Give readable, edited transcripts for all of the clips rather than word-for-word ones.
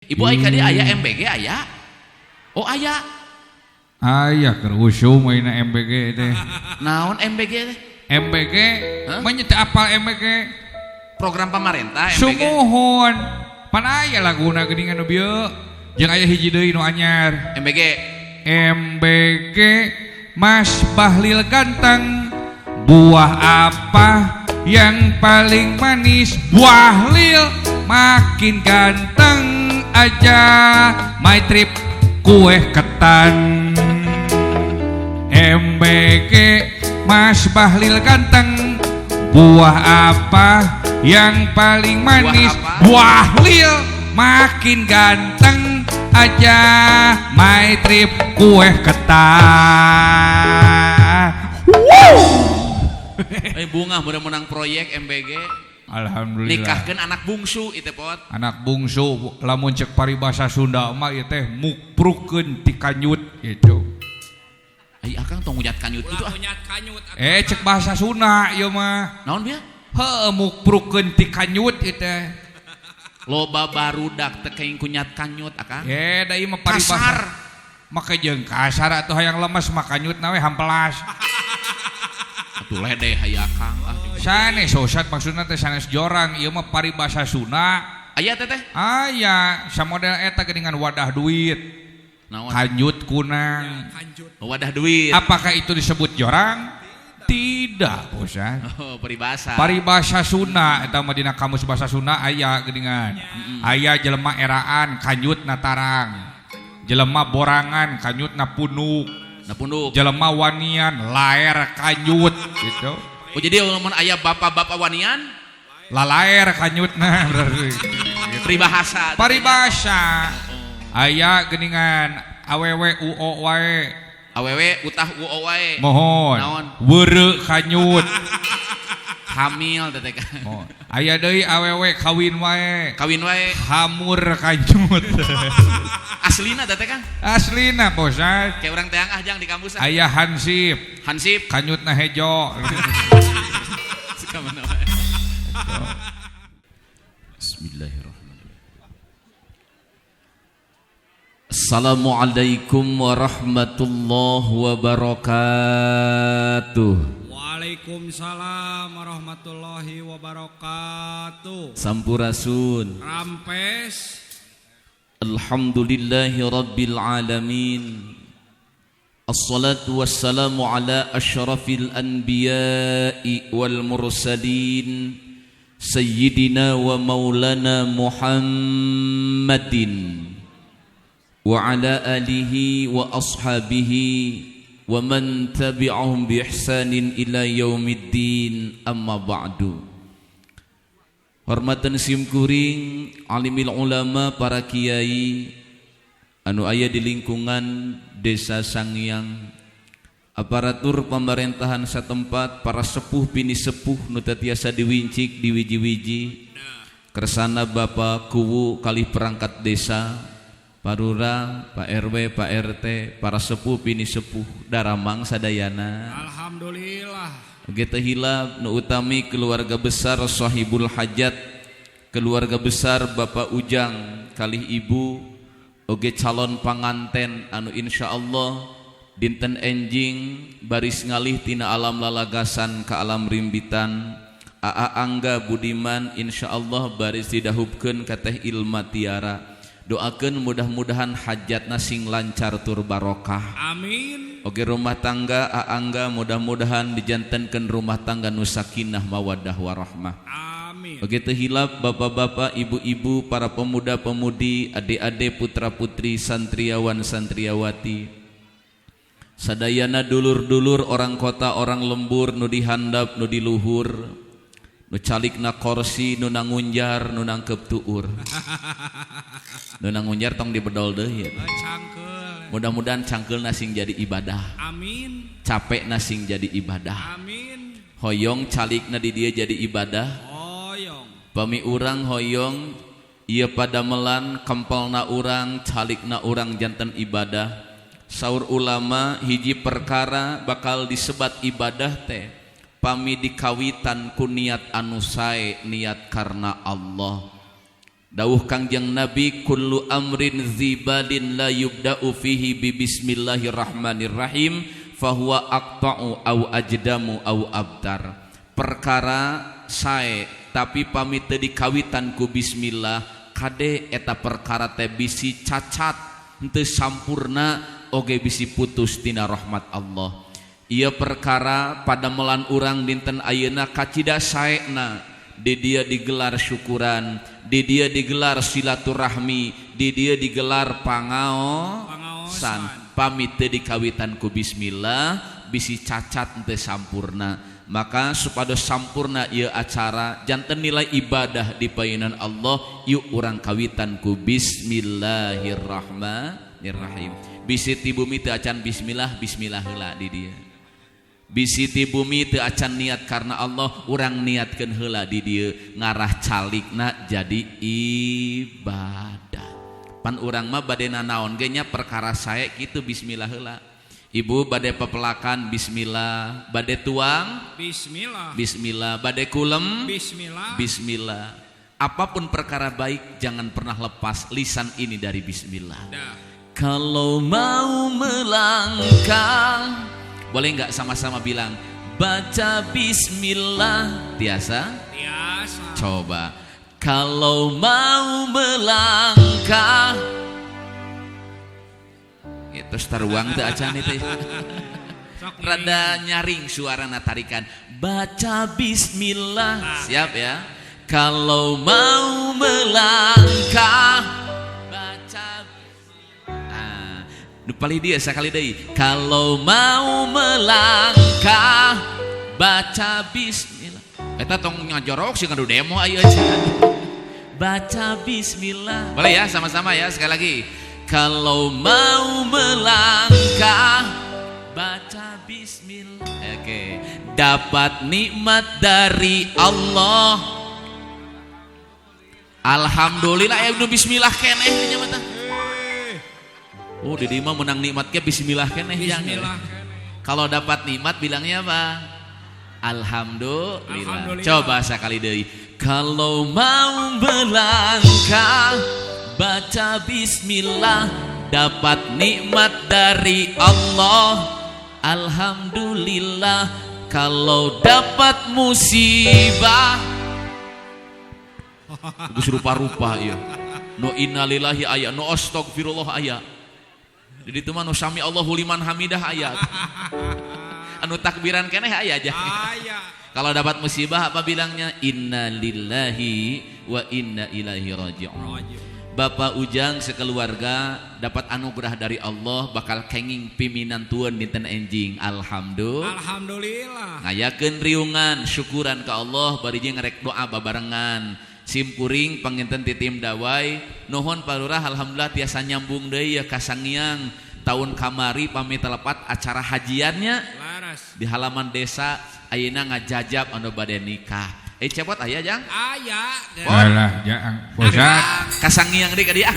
Ibu ai kadi aya MBG aya. Oh aya. Aya keur usum ayeuna MBG teh. Naon MBG teh? MBG menyeta apal MBG? Program pemerintah MBG. Sumuhun. Pan aya laguna geuningan nu bieu. Jeung aya hiji deui nu anyar. MBG. MBG Mas Bahlil ganteng. Buah apa yang paling manis? Bahlil makin ganteng aja. My trip kue ketan. MBG Mas Bahlil ganteng. Buah apa yang paling manis? Bahlil makin ganteng aja. My trip kue ketan. Bunga mudah menang proyek MBG. Alhamdulillah. Nikahkeun anak bungsu itu pot. Anak bungsu lamun cek paribasa Sunda mah ieu teh muprukeun ti kanyut gitu. Ai akang tong ngunyat kanyut itu ah. Cek bahasa Sunda ieu mah. Naon bieu? Heuh muprukeun ti kanyut ieu teh. Loba barudak teh keing kunyat kanyut akang. Da ieu mah paribasa. Kasar. Make jeung kasar atuh hayang lemes mah kanyut na we hampelas. Atuh ledeh hayang akang ah. Sanes sosat maksudna teh sanes jorang ieu mah paribasa Sunda. Aya teh teh? Aya, samodel eta geuningan wadah duit. Naon? Kanjut kunang. Wadah duit. Apakah itu disebut jorang? Tidak, bosan. Oh, paribasa. Paribasa Sunda eta mah dina kamus basa Sunda aya geuningan. Aya jelema eraan kanjutna tarang. Jelema borangan kanjutna punuk. Na punduk. Jelema wanian laer kanjut gitu. Oh jadi lamun aya bapak-bapak wanian Lalaer kanyutna berarti. peribahasa. Paribasa. Aya geuningan awewe uo wae. Awewe utah uo wae. Mohon. Naon? Weureu kanyut. Hamil teh kan. Oh. Aya deui awewe kawin wae. Kawin wae. Hamur kanyut. Aslina teh kan. Aslina bosan. Kayak urang teh ajang di kampus. Aya hansip. Hansip Kanyutna hejo. suka mana wae. Bismillahirrahmanirrahim. Assalamualaikum warahmatullahi wabarakatuh. Waalaikumsalam warahmatullahi wabarakatuh. Sampurasun. Rampes. Alhamdulillahi rabbil alamin. Assalatu wassalamu ala asyrafil anbiya'i wal mursalin Sayyidina wa maulana Muhammadin wa ala alihi wa ashabihi wa man tabi'ahum bi ihsanin ila yaumiddin, amma ba'du. Hormatan simkuring alimil ulama, para kiai anu aya di lingkungan Desa Sangiang, aparatur pemerintahan satempat, para sepuh bini sepuh nu tiasa diwincik diwiji-wiji, kersana Bapak Kuwu kali perangkat desa, Parura, Pak RW, Pak RT, para sepuh bini sepuh daramang sadayana. Alhamdulillah. Kita hilap nu utami keluarga besar Sahibul Hajat, keluarga besar Bapak Ujang kalih Ibu, oge calon panganten anu insyaallah dinten enjing baris ngalih tina alam lalagasan ka alam rimbitan. Aa Angga Budiman insyaallah baris didahupkeun ka teh Ilma Tiara. Doakeun mudah-mudahan hajatna sing lancar tur barokah. Amin. Oge rumah tangga Aa Angga mudah-mudahan dijantenkeun rumah tangga nu sakinah mawaddah warahmah. Amin. Begitu hilap bapak-bapak, ibu-ibu, para pemuda-pemudi, adik-adik, putra-putri, santriawan, santriawati, sadayana dulur-dulur orang kota, orang lembur, nu dihandap, nu diluhur, nu calikna korsi, nu nangunjar, nu nangkep tuur. Nu nangunjar tong dibedol deui ya. Cangkeul. Mudah-mudahan cangkeulna sing jadi ibadah. Amin. Capekna sing jadi ibadah. Amin. Hoyong calikna di dia jadi ibadah. Pami urang hoyong ieu padamelan kempelna urang, calikna urang janten ibadah. Saur ulama hiji perkara bakal disebat ibadah teh pami dikawitan ku niat anu sae, niat karena Allah. Dawuh Kangjeng Nabi, kullu amrin zibalin la yubda'u fihi bi bismillahirrahmanirrahim fahuwa aqta'u au ajdamu au abtar. Perkara sae tapi pamit teu dikawitan ku bismillah kade eta perkara teh bisi cacat henteu sampurna oge bisi putus tina rahmat Allah. Ieu perkara pada melan urang dinten ayeuna kacida saena. Di dia digelar syukuran, di dia digelar silaturahmi, di dia digelar pangaosan. Pamit teu dikawitan ku bismillah bisi cacat teu sampurna. Maka supados sampurna ieu acara janten nilai ibadah di paeunan Allah, yuk urang kawitan ku bismillahirrahmanirrahim. Bisi ti bumi teu acan bismillah, bismillah heula di dia. Bisi ti bumi teu acan niat karena Allah, urang niatkeun heula di dieu ngarah calikna jadi ibadah. Pan urang mah bade nanaon ge nya perkara sae kitu bismillah heula. Ibu bade pepelakan bismillah, bade tuang Bismillah. bismillah, bade kulem Bismillah. bismillah. Apapun perkara baik jangan pernah lepas lisan ini dari bismillah. Dah. Kalau mau melangkah, boleh nggak sama-sama bilang baca bismillah tiasa? Biasa. Coba. Kalau mau melangkah, itu taruang teu acan itu. Sok Rada nyaring suarana tarikan. Baca bismillah. Siap ya. Kalau mau melangkah, baca bismillah. Nu palih dia sakali deui. Kalau mau melangkah, baca bismillah. Eta tong ngajorok sih ngadu demo ayo aja. Baca bismillah. Boleh ya sama-sama ya sekali lagi. Kalau mau melangkah, baca bismillah. Oke. Dapat nikmat dari Allah. Alhamdulillah ya udah bismillah keneh nya mah. Oh, di mah menang nikmatnya bismillah keneh yang. Bismillah. Kalau dapat nikmat bilangnya apa? Alhamdulillah. Alhamdulillah. Coba sekali deui. Kalau mau melangkah, baca bismillah, dapat nikmat dari Allah. Alhamdulillah. Kalau dapat musibah, geus rupa-rupa ieu. No innalillahi aya, no astagfirullah aya. Jadi itu mah no sami Allahu liman hamidah aya. Anu takbiran keneh aya aja. Aya. Kalau dapat musibah apa bilangnya? Innalillahi wa inna ilaihi raji'un. Bapak Ujang sekeluarga dapat anugerah dari Allah bakal kenging piminan tuan dinten enjing. Alhamdulillah. Ngayakeun riungan syukuran ka Allah bari jeung ngarek doa babarengan. Simpuring panginten ti tim dawai nuhun palurah alhamdulillah tiasa nyambung deui ya ka sangiang tahun kamari pami telepat acara hajiannya Laras. di halaman desa ayeuna ngajajab anu bade nikah. Cepot aya Jang? Aya. Alah, jangan. Bosan. Kasangiang deui ka dia.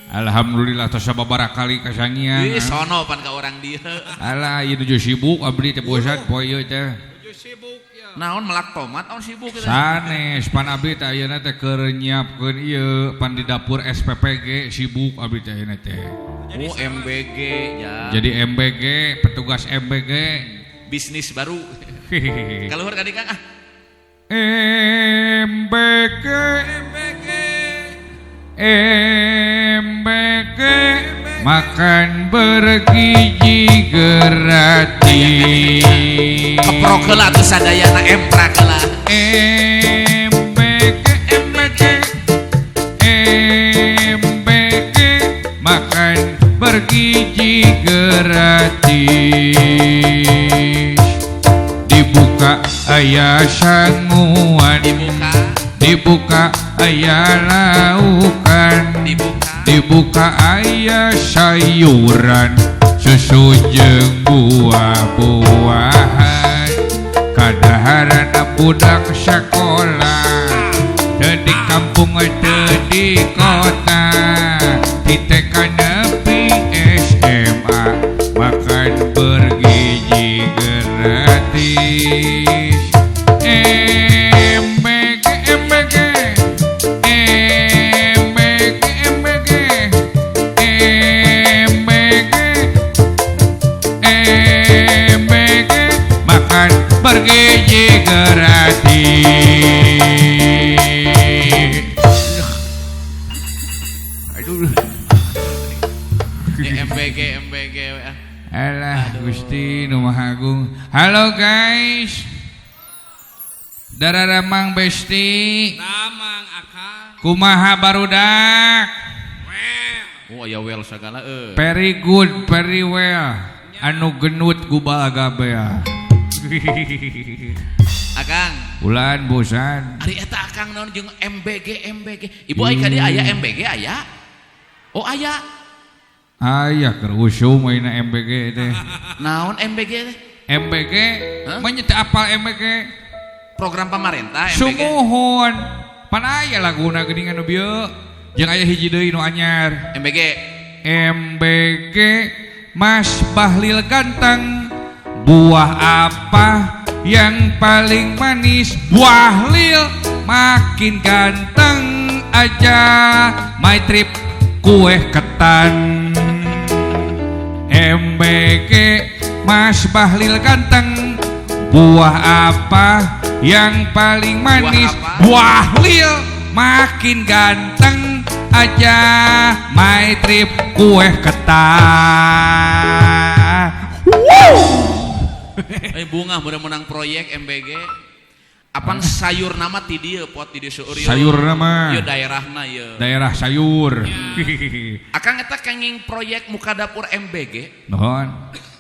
Alhamdulillah tos sababaraha kali kasangian. Ih sono pan ka urang dieu. Alah, ieu nuju sibuk abdi teh bosan poe ieu teh. Tujuh sibuk ya. Naon melak tomat naon sibuk kita. Sanes pan abdi teh ayeuna teh keur nyiapkeun ieu pan di dapur SPPG sibuk abdi teh ayeuna teh. Oh MBG ya. Jadi MBG, petugas MBG. Bisnis baru. Kaluhur ka di Kang ah. MBG, MBG, makan bergizi gratis. Keprok heula tuh sadayana emprak heula. MBG, MBG, MBG, makan bergizi gratis. Dibuka aya sanguan, dibuka aya laukan, dibuka aya sayuran, susu jeung buah-buahan. Kadaharan budak sekolah teu di kampung teu di kota, di TK nepi SMA makan bergizi gratis. MBG, MBG, MBG Alah Gusti Nu Maha Agung. Halo guys. Dararamang Besti. Damang akang. Kumaha barudak? Well. Oh ya well segala Very good, very well. Anu genut gubalaga bea. Akang Bulan bosan. ari eta akang naon jeung MBG Ibu ai ka dieu aya MBG aya? Oh aya. Aya keur usum ayeuna MBG teh. Naon MBG teh? MBG? Hah? Manya teu apal MBG? Program pemerintah MBG. Sumuhun. Pan aya laguna geuning anu bieu. Jeung aya hiji deui nu anyar. MBG MBG Mas Bahlil ganteng. Buah apa yang paling manis? Bahlil makin ganteng aja. My trip kue ketan. MBG Mas Bahlil ganteng. Buah apa yang paling manis? Buah Bahlil makin ganteng aja. My trip kue ketan. bunga mudah menang proyek MBG. Apan sayur nama ti dieu pot ti dieu seueur. Sayur nama. Ieu daerahna ieu. Daerah sayur. Akang eta kenging proyek muka dapur MBG. Nuhun.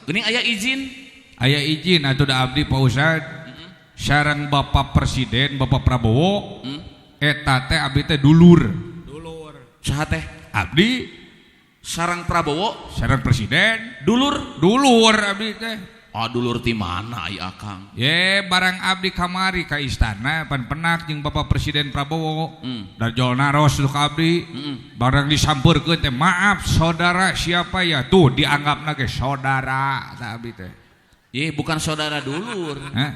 Geuning aya izin. Aya izin atuh da abdi Pak Ustad. Sareng Bapak Presiden Bapak Prabowo. Eta teh abdi teh dulur. Saha teh? Abdi Sarang Prabowo, sareng Presiden dulur. dulur abdi teh. Dulur ti mana aya akang? Ye barang abdi kamari ka istana pan penak jeung Bapak Presiden Prabowo. Darjol naros lu ka abdi. Barang disampeurkeun teh maaf saudara siapa ya? Tuh dianggapna ge saudara tah abdi teh. Ye bukan saudara dulur. Hah?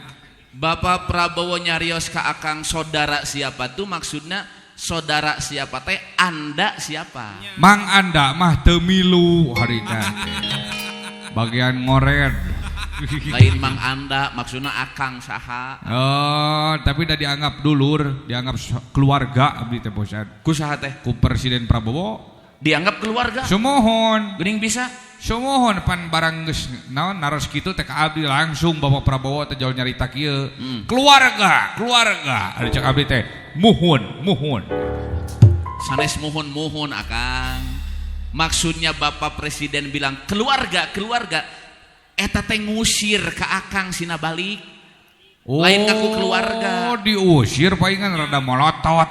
Bapak Prabowo nyarios ka akang saudara siapa tuh maksudnya saudara siapa teh Anda siapa? Mang Anda mah teu milu harita. Bagian ngored. Lain Mang Anda maksudnya akang saha? Oh, tapi udah dianggap dulur, dianggap keluarga abdi teh bosan. Ku saha teh? Ku Presiden Prabowo Dianggap keluarga. sumohon. Geuning bisa? Sumohon pan barang geus naon naros kitu teh ka abdi langsung Bapak Prabowo teh jauh nyarita kieu. Keluarga. Ada cek abdi teh muhun. Sanes muhun akang. Maksudnya Bapak Presiden bilang keluarga. Eta teh ngusir ka akang sina balik. Lain kaku keluarga. Oh, diusir palingan rada molotot.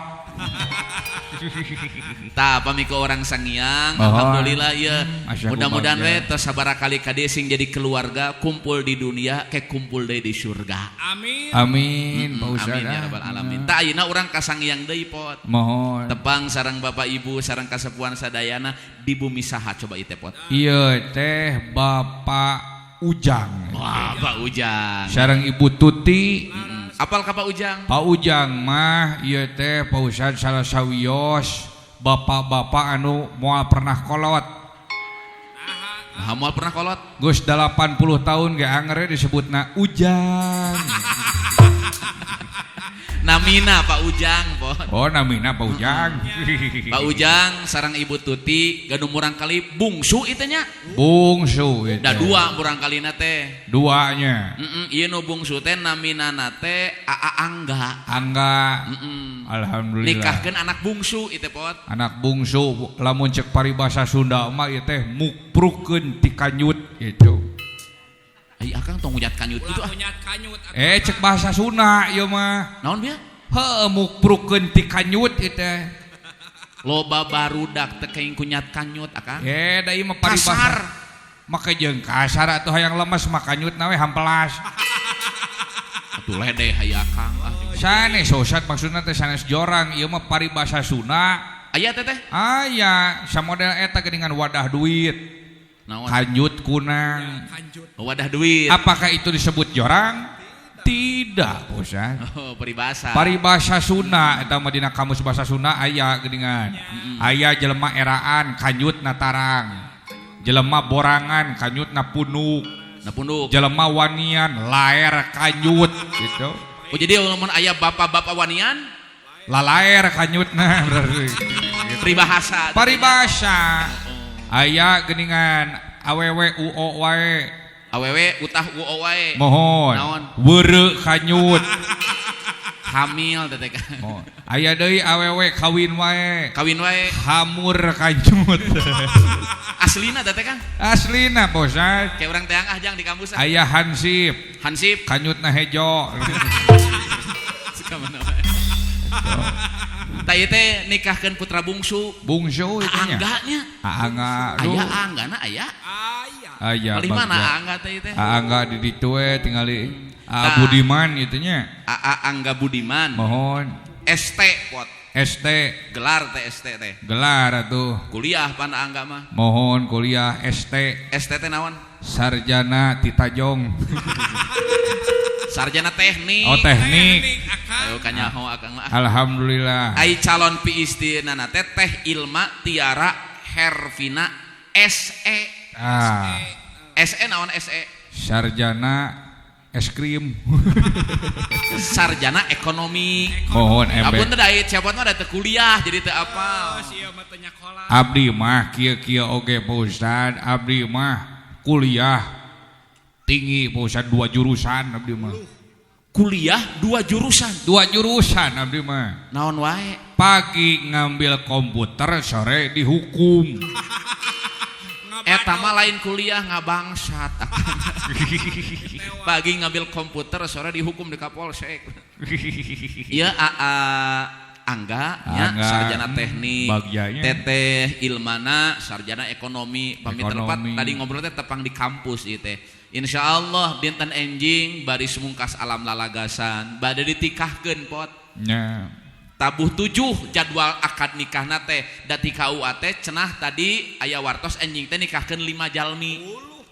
Tah pamiko orang Sangiang. Oh. Alhamdulillah ya. Asya Mudah-mudahan kumaha. we tos sabaraha kali sing jadi keluarga kumpul di dunia kayak kumpul deui di surga. Amin. Amin, Pak Ustad. Amin ya rabbal alamin. Tah ayeuna urang ka Sangiang deui pot. Mohon. Tepang sareng Bapak Ibu sareng kasepuhan sadayana di bumi saha coba ieu teh pot. Iya teh Bapak Ujang. Wah, Pak Ujang. Sareng Ibu Tuti. Apal ka Pak Ujang? Pak Ujang mah iya teh Pak Ustad salah sawios bapak-bapak anu moal pernah kolot. Nah, moal pernah kolot? Gus 80 tahun ge angere disebutna Ujang. Namina Pak Ujang pot. Oh namina Pak Ujang. Pak Ujang sareng Ibu Tuti gadung murang kali bungsu itu nya. Bungsu itu. Da dua murang kalina teh. Duanya. Ieu nu bungsu teh naminana teh Aa Angga. Angga. Alhamdulillah. Nikahkeun anak bungsu itu pot. Anak bungsu lamun cek paribasa Sunda mah ieu teh mukprukeun ti kanyut gitu. Ai akang tong ngujat kanyut itu ah. Kanyut. Cek bahasa Sunda ieu mah. Naon bieu? Heuh mukprukeun ti kanyut ieu teh. Loba barudak teh keing kunyat kanyut akang. Da ieu mah Kasar. paribasa. Make jeung kasar atuh hayang lemes mah kanyutna we hampelas. Atuh ledeh hayang akang ah. Sanes sosat maksudna teh sanes jorang ieu mah paribasa Sunda. Aya teh teh? Aya samodel eta geuningan wadah duit. Naon? Kanyut kunang. Wadah duit. Apakah itu disebut jorang? Tidak, Ustaz. Oh, peribahasa. Paribasa Sunda eta mah dina kamus basa Sunda aya geuningan. Aya jelema eraan kanyutna tarang. Jelema borangan kanyutna punuk. Nah punduk. Jelema wanian laer kanyut gitu. Oh jadi lamun aya bapak-bapak wanian Lalaer kanyutna berarti. Gitu. Peribahasa. Paribasa. Aya geuningan awewe uo wae. Awewe utah uo wae. Mohon. Naon? Weureu kanyut. Hamil teh kan. Mohon. Aya deui awewe kawin wae. Kawin wae. Hamur kanyut. Aslina teh kan. Aslina bosan. Kayak orang teang jang di kampus. Aya hansip. Hansip. Kanyutna hejo. Suka mana wae. Tah teh nikahkeun putra bungsu. Bungsu itu nya. Angganya. Angga. Aya anggana aya. Aya. Bali mana angga teh teh? Angga di ditu we tingali Budiman itu nya. Angga Budiman. Mohon. ST pot. ST. Gelar teh ST teh. Gelar atuh. Kuliah pan angga mah. Mohon kuliah ST. ST teh naon? Sarjana Titajong. Sarjana teknik. Oh teknik. Ayo kanyaho akang mah. Alhamdulillah. Ai calon PhD-na teh Teh Ilma Tiara Hervina SE. SE naon SE? Sarjana es krim. Sarjana ekonomi. Mohon Ampun embe. teh dait siapa mah da teu kuliah jadi teu apal. Abdi mah kieu-kieu oge Pak Ustad. Abdi mah kuliah tinggi Pak Ustad 2 jurusan abdi mah. Kuliah 2 jurusan. 2 jurusan abdi mah. Naon wae? Pagi ngambil komputer, sore dihukum. Eta mah lain kuliah ngabangsat. Pagi ngambil komputer, sore dihukum di Kapolsek. Ieu Angga nya sarjana teknik. Bagiannya. Teteh Ilmana sarjana ekonomi. Pami tepat tadi ngobrol teh tepang di kampus ieu teh. Insyaallah dinten enjing bari sumungkas alam lalagasan bade ditikahkeun pot. Nya. Tabuh 7 jadwal akad nikahna teh da ti KUA teh cenah tadi aya wartos enjing teh nikahkeun 5 jalmi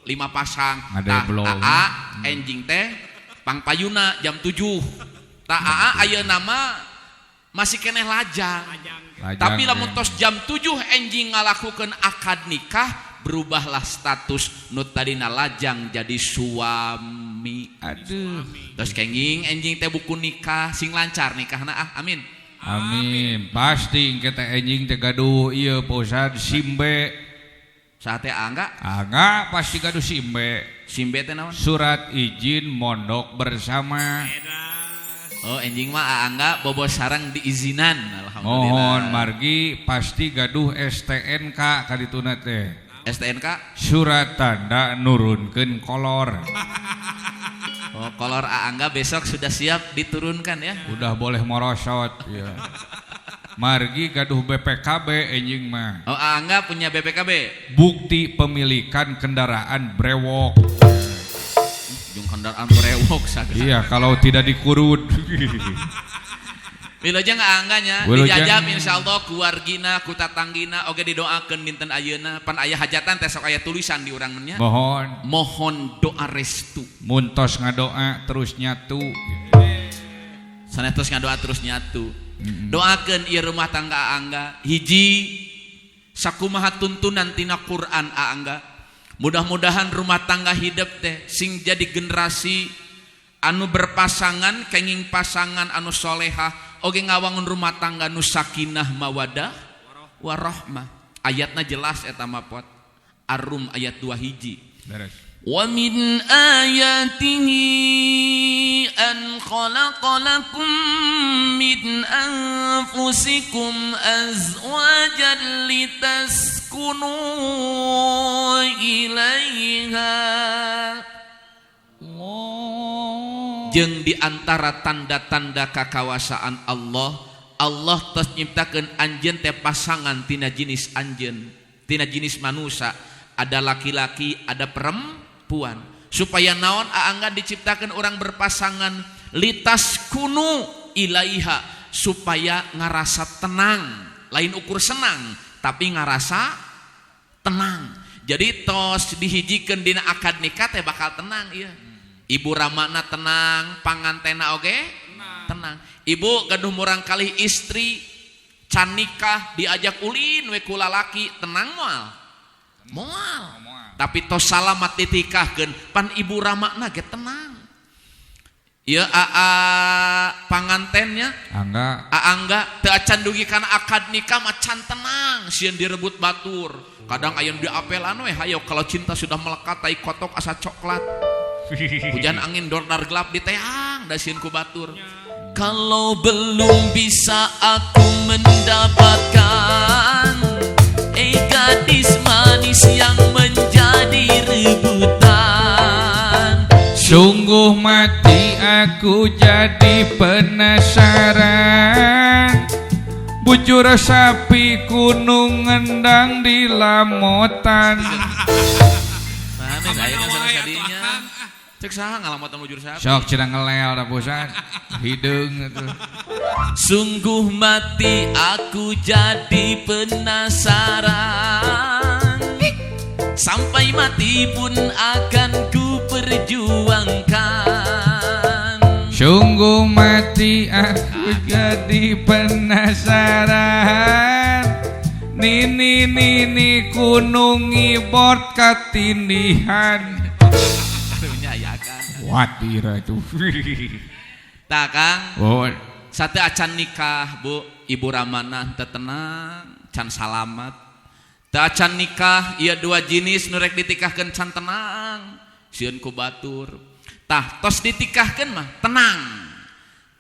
5 pasang. Tah AA enjing teh pangpayuna jam 7. Tah AA ayeuna mah masih keneh lajang. Tapi lamun tos jam 7 enjing ngalakukeun akad nikah berubahlah status nu tadina lajang jadi suami. Aduh. Terus kenging enjing teh buku nikah sing lancar nikahna amin. Amin. Pasti kita enjing teh gaduh ieu Pak Simbe. Saat teh Angga pasti gaduh Simbe. Simbe teh naon? Surat izin mondok bersama. Oh enjing mah Angga bobos sareng diizinan. Alhamdulillah. Mohon margi pasti gaduh STNK kadituna teh. STNK? Surat tanda nurunkeun kolor. Oh, kolor Angga besok sudah siap diturunkan ya. Udah boleh morosot ya. Margi gaduh BPKB enjing mah. Oh, Angga punya BPKB. Bukti pemilikan kendaraan brewok. Jung kendaraan brewok saged. Iya, kalau tidak dikurut. Wilujeng Angganya dijajab insyaallah keluargina ku tatanggina oge didoakeun dinten ayeuna pan aya hajatan teh sok aya tulisan di urang nya. Mohon doa restu. Muntos ngadoa terus nyatu. Sanetos ngadoa terus nyatu. Doakeun ieu rumah tangga Angga hiji sakumaha tuntunan tina Quran Angga. Mudah-mudahan rumah tangga hidup teh sing jadi generasi anu berpasangan kenging pasangan anu solehah oge ngawangun rumah tangga nu sakinah mawadah warahmah. Ayatna jelas eta mah pot. Ar-Rum ayat 2 hiji. Beres. Wa min ayatihi an khalaqalakum min anfusikum azwajan litaskunu ilaiha. Jeung di antara tanda-tanda kakawasaan Allah tos nyiptakeun anjeun teh pasangan tina jenis anjeun, tina jenis manusia, ada laki-laki, ada perempuan. Supaya naon Angga diciptakeun orang berpasangan litas kunu ilaiha supaya ngarasa tenang, lain ukur senang, tapi ngarasa tenang. Jadi tos dihijikeun dina akad nikah teh bakal tenang ieu. Ibu ramana tenang, pangantena oge tenang. Ibu gaduh murang kalih istri can nikah diajak ulin we ku lalaki tenang moal. Tapi tos salamat ditikahkeun pan ibu ramana ge tenang. Ieu pangantennya Angga teu acan dugi kana akad nikah mah can tenang sieun direbut batur. Kadang aya nu diapelan we hayo kalau cinta sudah melekat tai kotok asa coklat. Hujan angin dordar gelap di teang da sieun ku batur. Kalau belum bisa aku mendapatkan gadis manis yang menjadi rebutan, sungguh mati aku jadi penasaran. Bujur sapi kuno ngendang di lamotan. Sana gaya sana sadinya. Cek saha ngalamotan bujur sapi. Sok cenah ngelel da bosan. Hideung atuh. Sungguh mati aku jadi penasaran. Sampai mati pun akan ku perjuangkan. Sungguh mati aku jadi penasaran. Nini kunung ngibot katindihan. Wadira itu. Tah Kang. Oh. Sate acan nikah Bu, Ibu Ramana teu tenang, can salamat. Teu acan nikah ieu dua jenis nu rek ditikahkeun can tenang. Sieun ku batur. Tah tos ditikahkeun mah tenang.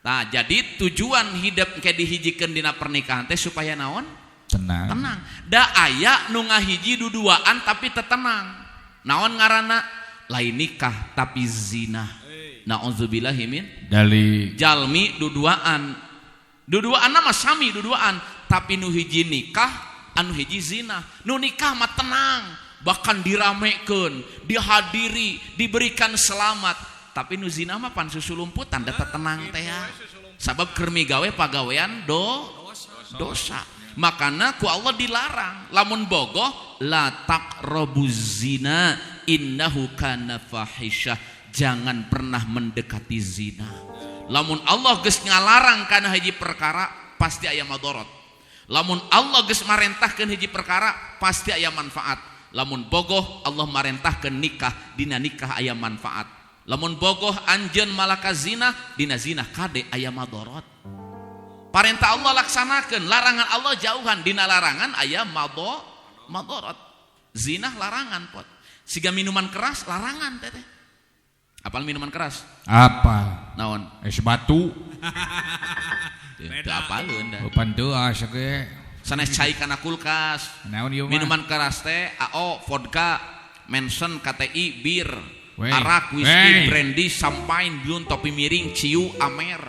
Tah jadi tujuan hidup ke dihijikeun dina pernikahan teh supaya naon? Tenang. Tenang. Da aya nu ngahiji duduaan tapi teu tenang. Naon ngaranna? Lain nikah tapi zina. Nauzubillahi min dari jalmi duduaan mah sami duduaan tapi nu hiji nikah anu hiji zina. Nu nikah mah tenang bahkan diramekeun dihadiri diberikan selamat tapi nu zina mah pan susulumputan da tenang teh ya sabab keur migawe pagawean dosa. Makana ku Allah dilarang lamun bogoh la taqrabuz zina innahu kana fahisyah. Jangan pernah mendekati zina. Lamun Allah geus ngalarang kana hiji perkara pasti aya madorot. Lamun Allah geus marentahkeun hiji perkara pasti aya manfaat. Lamun bogoh Allah marentahkeun nikah dina nikah aya manfaat. Lamun bogoh anjeun malaka zina dina zina kade aya madorot. Parentah Allah laksanakeun, larangan Allah jauhan, dina larangan aya madorot. Zina larangan pot. Siga minuman keras larangan teteh. Apal minuman keras? Apa? Naon? Es batu. Teu apaleun da. Pan teu asage. Sanes cai kana kulkas. Naon ieu mah? Minuman keras teh AO, vodka, Manson, KTI, bir, Wey. arak, whisky, brandy, champagne, blun, topi miring, ciu, amer.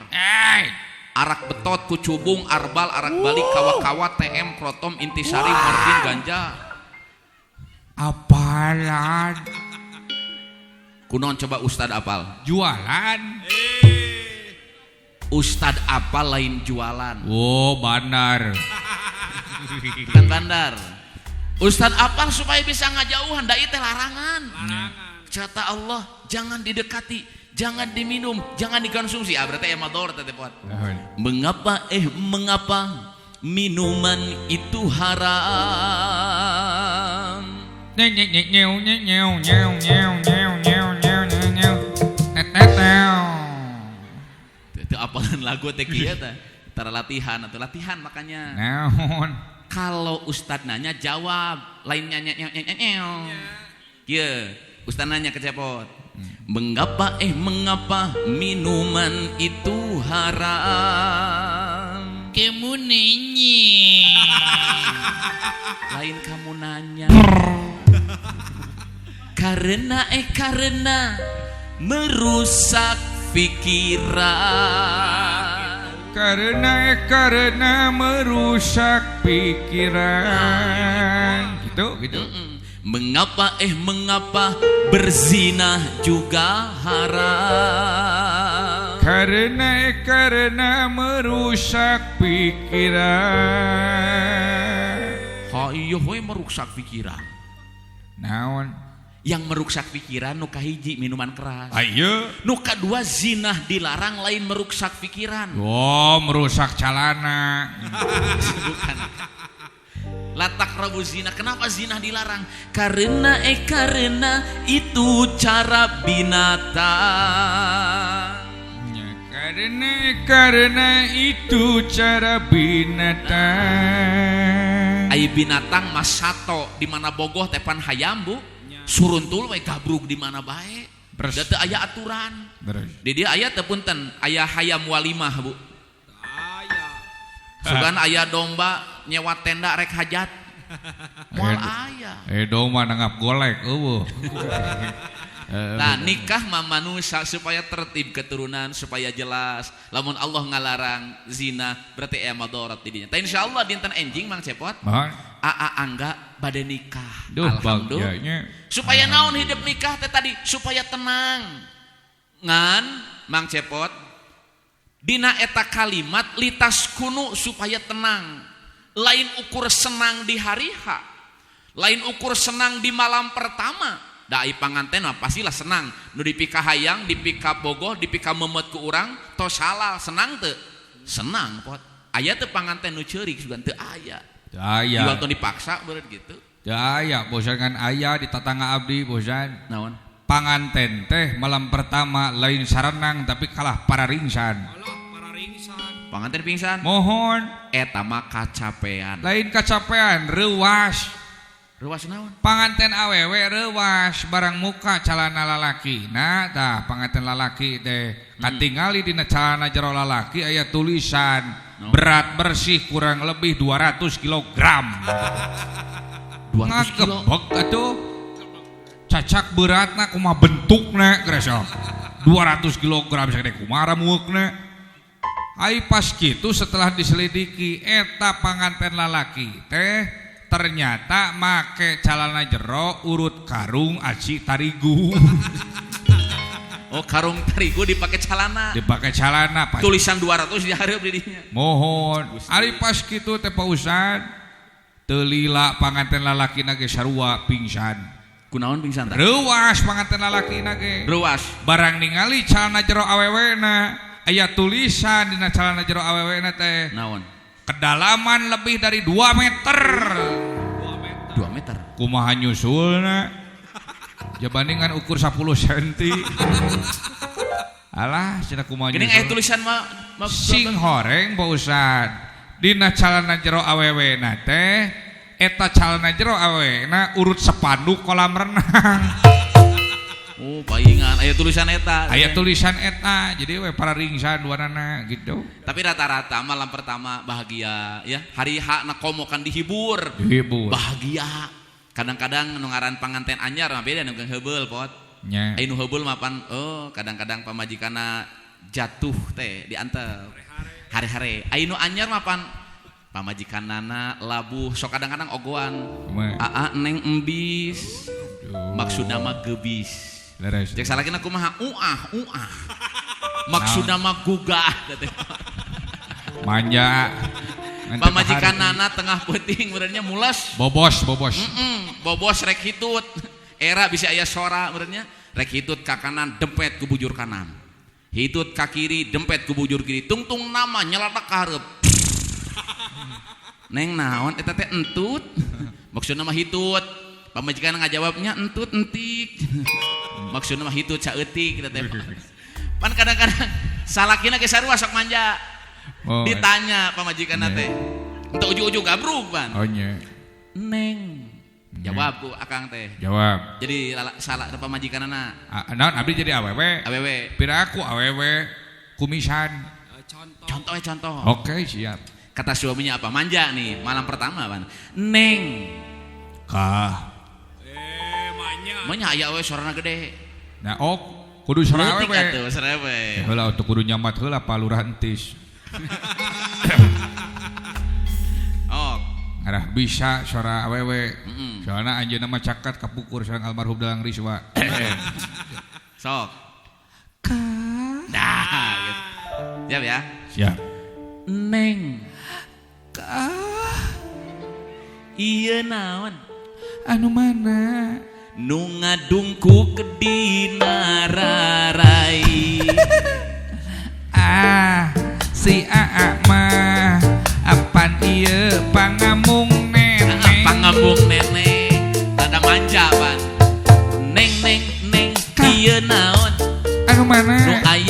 Arak betot, kucubung, arbal, arak balik, kawa-kawa, TM, krotom, intisari, morfin, ganja. Apalan? Kunaon coba Ustad apal? Jualan. Ustad apal lain jualan. Oh, bandar. Bukan bandar. Ustad apal supaya bisa ngajauhan, da teh larangan. Kata Allah, jangan didekati, jangan diminum, jangan dikonsumsi. Berarti ya mador teh pot. Mengapa minuman itu haram? Itu apalan lagu teh kieu teh. Tara latihan atau latihan makanya. Naon? Kalau Ustad nanya jawab, lain nyanyi. Kieu, Ustad nanya ke cepot. Mengapa minuman itu haram? Kamu nanya. Lain kamu nanya. Karena merusak pikiran. Karena merusak pikiran. Gitu. Mengapa berzina juga haram? Karena merusak pikiran. Hayo we merusak pikiran. Naon? Yang merusak pikiran nu kahiji minuman keras. Ayo. Nu kadua zina dilarang lain merusak pikiran. Oh, merusak calana. Bukan. Latak rabu zina. Kenapa zina dilarang? Karena itu cara binatang. Karena itu cara binatang. Ai binatang mas sato di mana bogoh tepan hayam bu. Suruntul we gabrug di mana bae. Da teu aya aturan. Di dia aya teu punten aya hayam walimah bu. Sugan aya domba nyewa tenda rek hajat. Moal aya. Domba nangap golek eueuh. Nah nikah mah manusia supaya tertib keturunan supaya jelas. Lamun Allah ngalarang zina berarti aya madarat di dinya. Tah insyaallah dinten enjing Mang Cepot. Aa angga bade nikah. Alhamdulillah. Supaya naon hidup nikah teh tadi supaya tenang. Ngan Mang Cepot dina eta kalimat litas kunu supaya tenang. Lain ukur senang di hari H. Lain ukur senang di malam pertama. Dai panganten mah pastilah senang. Nu dipika hayang, dipika bogoh, dipika memet ku urang, tos halal senang teu? Senang pot. Aya teu panganten nu ceurik sugan teu aya. Teu aya. Jual tong dipaksa beureut gitu. Teu aya, bosan kan aya di tatangga abdi bosan. Naon? Panganten teh malam pertama lain sarenang tapi kalah pararingsan. Panganten pingsan. Mohon Eta mah kacapean. lain kacapean reuwas. Ruas naon? Panganten awewe reuwas barang muka calana lalaki. Nah tah panganten lalaki teh katingali dina calana jero lalaki aya tulisan berat bersih kurang lebih 200 kilogram. 200 kilo. Ngagebek atuh. Cacak beratna kumaha bentukna gresok. 200 kilogram sagede kumaha mueukna. Ai pas kitu setelah diselidiki eta panganten lalaki teh ternyata make calana jero urut karung aci tarigu. Oh karung terigu dipakai celana. Dipakai calana pas. Tulisan 200 di hareup di dinya. Mohon ari pas kitu teh Pak Ustad teu lila panganten lalakina ge sarua pingsan. Kunaon pingsan tah? Reuwas panganten lalakina ge. Reuwas. Barang ningali calana jero awewena aya tulisan dina calana jero awewena teh. Naon? Kedalaman lebih dari 2 meter. 2 meter. Kumaha nyusulna? Jabandingan ukur 10 cm. Alah, cenah kumaha nyusul. Geuning aya tulisan mah sing horeng Pak Ustad. Dina calana jero awewena teh eta calana jero awewena urut sepanduk kolam renang. Oh, paingan aya tulisan eta. Aya tulisan eta, jadi we para ringsan duanana gitu. Tapi rata-rata malam pertama bahagia ya. Hari H na komo kan dihibur. Dihibur. Bahagia. Kadang-kadang nu ngaran panganten anyar mah beda nu heubeul pot. Nya. Ai nu heubeul mah pan kadang-kadang pamajikanna jatuh teh diantep. Hari-hari. Ai nu anyar mah pan pamajikanana labuh sok kadang-kadang ogoan. Aa neng embis. Maksudna mah gebis. Cek salakina kumaha uah. Maksudna mah gugah manja. Pamajikanana tengah peuting beureunya mules. Bobos. Bobos rek hitut. Era bisa aya sora beureunya. Rek hitut ka kanan dempet ku bujur kanan. Hitut ka kiri dempet ku bujur kiri. Tungtung nama nyeladak ka hareup. Neng naon eta teh entut. Maksudna mah hitut. Pamajikan ngajawabnya entut entik. Maksudna mah hitut saeutik kita teh. Pan kadang-kadang salakina ge sarua sok manja. Oh, ditanya pamajikanna teh. Untuk ujug-ujug gabrug pan. Oh nya. Neng. Jawab ku akang teh. Jawab. Jadi salah pamajikanana. Naon abdi jadi awewe? Awewe. Pira aku awewe kumisan. Contoh. Oke, siap. Kata suaminya apa? Manja nih, malam pertama pan. Neng. Kah. Manya aya we sorana gede. Nah, kudu sarawe we. Atuh sarawe. Heula untuk kudu nyamat heula palurah entis. Arah bisa sora awewe. Soalna anjeunna mah cakat kapukur sareng almarhum Dalang Riswa. Sok. Nah, gitu. Siap ya? Siap. Neng. Ieu naon? Anu mana? Nu ngadungku ke dina rarai. Si Aa mah apan ieu pangamung nenek. Pangamung nenek. Tanda manja pan. Neng ieu naon? Anu mana? Nu aya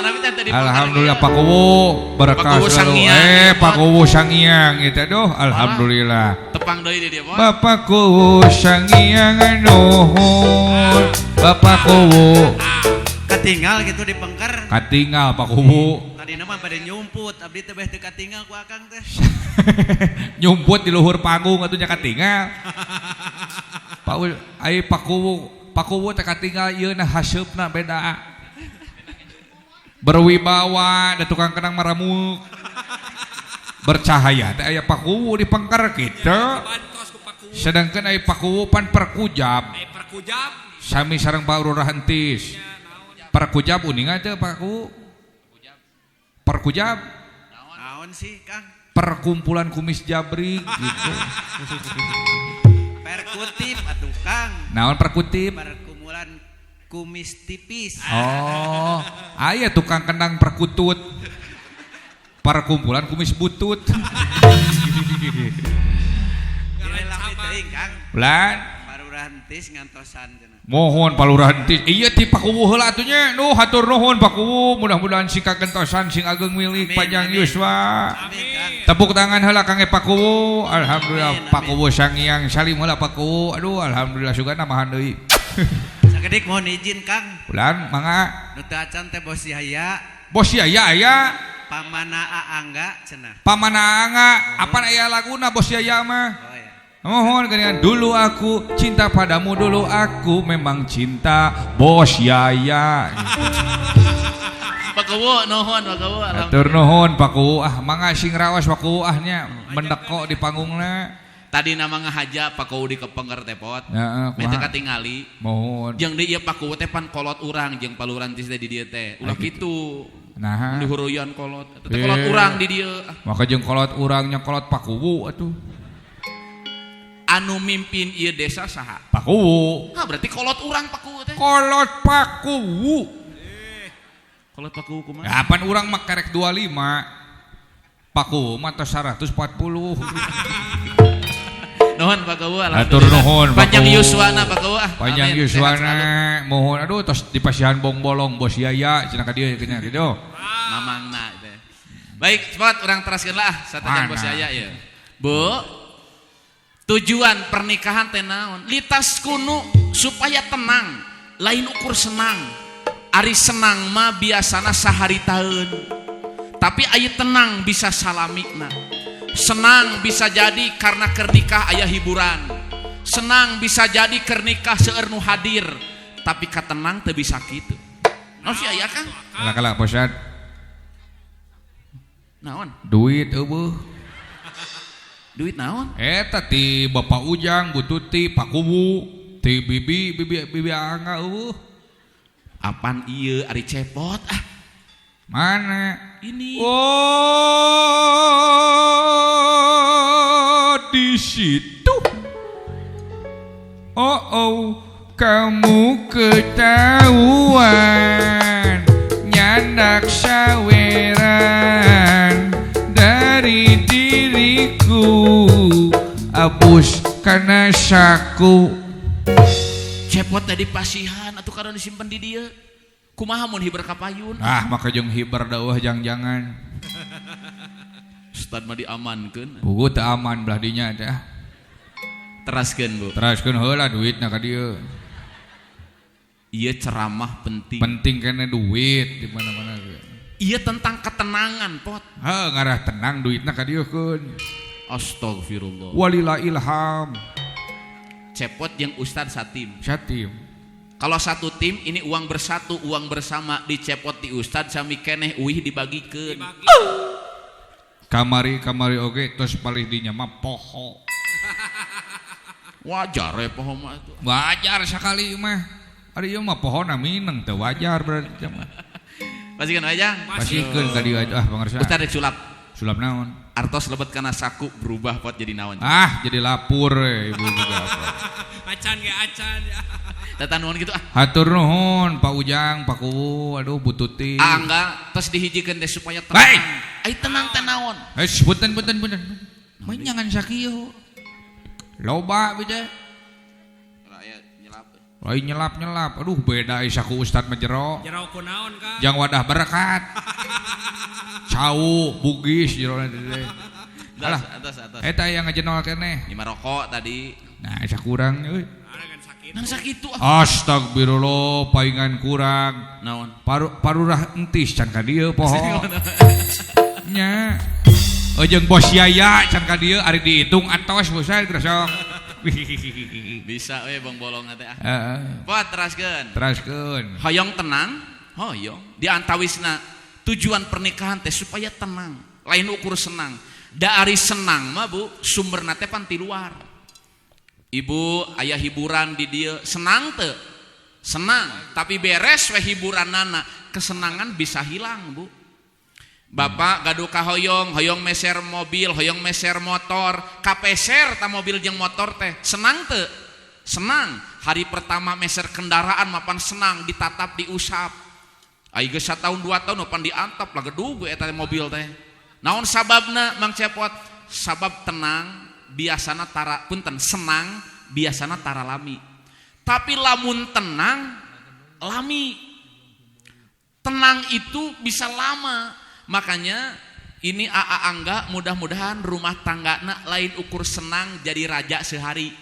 tadi Alhamdulillah Pak Kuwu berkah Pak Kuwu selalu. Sangiang, Pak Kuwu Sangiang gitu doh. Alhamdulillah. tepang deui di dia pot. Bapak Kuwu Sangiang nuhun. Bapak Kuwu Katinggal gitu di pengker. katinggal Pak Kuwu. Tadi nama pada nyumput, abdi teh teu katinggal ku akang teh. Nyumput di luhur panggung atuh nya katinggal. Pak Kuwu teh katinggal ieu na haseupna beda. Berwibawa da tukang kenang maramuk. Bercahaya teh aya Pak Kuwu di pengker kitu. Sedangkan aya Pak Kuwu pan perkujab. Perkujab. Sami sareng Pak Lurah Entis. Perkujab uning aja Pak Kuwu. Perkujab Naon sih, Kang? perkumpulan kumis jabrik gitu. Perkutip atuh, Kang. Naon perkutip? Perkumpulan kumis tipis. Oh, aya tukang kendang perkutut. Perkumpulan kumis butut. Dilelang di teuing, Kang. Lan, Parurantis ngantosan cenah. mohon Palurahan Entis. Iya ti Pak Kuwu heula atuh nya. Nuh hatur nuhun Pak Kuwu, mudah-mudahan sing kagentosan sing ageng milik Amin, panjang amin. yuswa. Amin, Kang. Tepuk tangan heula kangge Pak Kuwu. Alhamdulillah Amin, Pak amin. Kuwu Sangiang salim heula Pak Kuwu. Aduh alhamdulillah sugana mahan deui. Sakedik mohon izin, Kang. Ulan mangga. Nu teu acan teh Bos Yahya, Bos Yaya aya. pamana Aangga cenah. Pamana anga. Apa aya laguna Bos Yaya mah? Oh ya. Mohon dengan dulu aku cinta padamu, dulu aku memang cinta Bos Yaya. Pak Kuwu nuhun Pak Kuwu. Atur nuhun Pak Kuwu mangga sing raos Pak Kuwu nya mendeko di panggungna. Tadi nama ngahaja Pak Kuwu di kepengker teh pot. Heeh, Mete kumaha? katingali. Mohon. Jeung di ieu Pak Kuwu teh pan kolot urang jeung palurantis teh di dieu teh. Ulah kitu. Nah, Di huruyan kolot. Eta teh kolot urang di dieu. maka jeung kolot urangnya kolot Pak Kuwu atuh. Anu mimpin ieu desa saha? Pak Kuwu. Ah berarti kolot urang Pak Kuwu teh. Kolot Pak Kuwu. Kolot Pak Kuwu kumaha? Ya pan urang mah kerek 25. Pak Kuwu mah tos 140. Nuhun Pak Kuwu Atur alhamdulillah. nuhun Pak Panjang Kuwu. yuswana Pak Kuwu Panjang Amin. Sehat selalu. yuswana mohon aduh tos dipasihan bong bolong Bos Yaya cenah ka dieu kenya kitu. Mamangna teh. Baik, cepat orang teraskeun lah satajan Mana? Bos Yaya ya. Bu, tujuan pernikahan teh naon? Litas kunu supaya tenang, lain ukur senang. Ari senang mah biasana sahari taun. Tapi aya tenang bisa salamikna. Senang bisa jadi karena kernikah aya hiburan. Senang bisa jadi kernikah seueur nu hadir. Tapi katenang teu bisa kitu. Naon sih aya Kang? Kala-kala posat Naon? duit eueuh. Duit naon? Eta ti Bapak Ujang, Bu Tuti, Pak Kuwu, ti bibi Angga eueuh. Apaan ieu ari cepot ah? Mana? Ini. Oh, di situ. Oh, kamu ketahuan nyandak saweran dari diriku, abus karena saku. Cepot tadi pasihan atuh karon disimpen di dieu. Kumaha mun hiber ka payun? Ah, maka jeung hiber daeuh jangan-jangan. Ustad mah diamankeun. Buku teu aman belah dinya teh. Teraskeun, Bu. Teraskeun heula duitna ka dieu. Ieu ceramah penting. Penting kena duit di mana-mana. Ieu tentang ketenangan, Pot. Heuh ngarah tenang duitna ka dieu keun. Astagfirullah. Walila ilham. Cepot jeung Ustad satim. Satim. Kalau satu tim ini uang bersatu, uang bersama dicepot di Ustad sami keneh uih dibagikeun. Kamari oge tos palih dinya mah poho. Wajar ya poho mah atuh. Wajar sakali mah. Ari ieu mah pohona mineng teu wajar berarti mah. Pasikeun aja. Pasikeun ka dieu pangarsa. Ustad rek sulap. Sulap naon? Artos lebet kana saku berubah Pot jadi naon. Ah, jadi lapur ibu juga apa. Acan ge acan ya. Tata nuhun gitu ah. Hatur nuhun Pak Ujang, Pak Kuwu, aduh Bu Tuti. Angga tos dihijikeun teh supaya tenang. Baik. Ai tenang teh naon? Punten. Main jangan sakieu. Loba beda. Lain nyelap-nyelap. Aduh beda isa ku Ustad Majero. Jero kunaon Kang? Jang wadah berkat. Cau, bugis jero teh. Alah. Atas. Eta yang ngajenol keneh. Lima rokok tadi. Nah, isa kurang euy. Arangan sakit. Nang sakitu Astagfirullah, paingan kurang. Naon? Parurah entis can ka dieu poho. Nya. Jeung bos Yaya can ka dieu ari dihitung atos bosan grosok. Bisa we Bang Bolong teh ah. Heeh. Pot teraskeun. Hoyong tenang, hoyong. Di antawisna tujuan pernikahan teh supaya tenang, lain ukur senang. Da ari senang mah Bu, sumberna teh pan ti luar. Ibu aya hiburan di dieu, senang teu? Senang, tapi beres we hiburanana, kesenangan bisa hilang Bu. Bapak gaduh ka hoyong meser mobil, hoyong meser motor, kapeser ta mobil jeung motor teh, senang teu? Senang. Hari pertama meser kendaraan mapan senang, ditatap diusap. Ai geus 1 tahun 2 tahun mapan diantap lah gedug eta mobil teh. Naon sababna Mang Cepot? Sabab tenang biasana tara punten senang biasana tara lami. Tapi lamun tenang lami. Tenang itu bisa lama. Makanya ini AA Angga mudah-mudahan rumah tanggana lain ukur senang jadi raja sehari.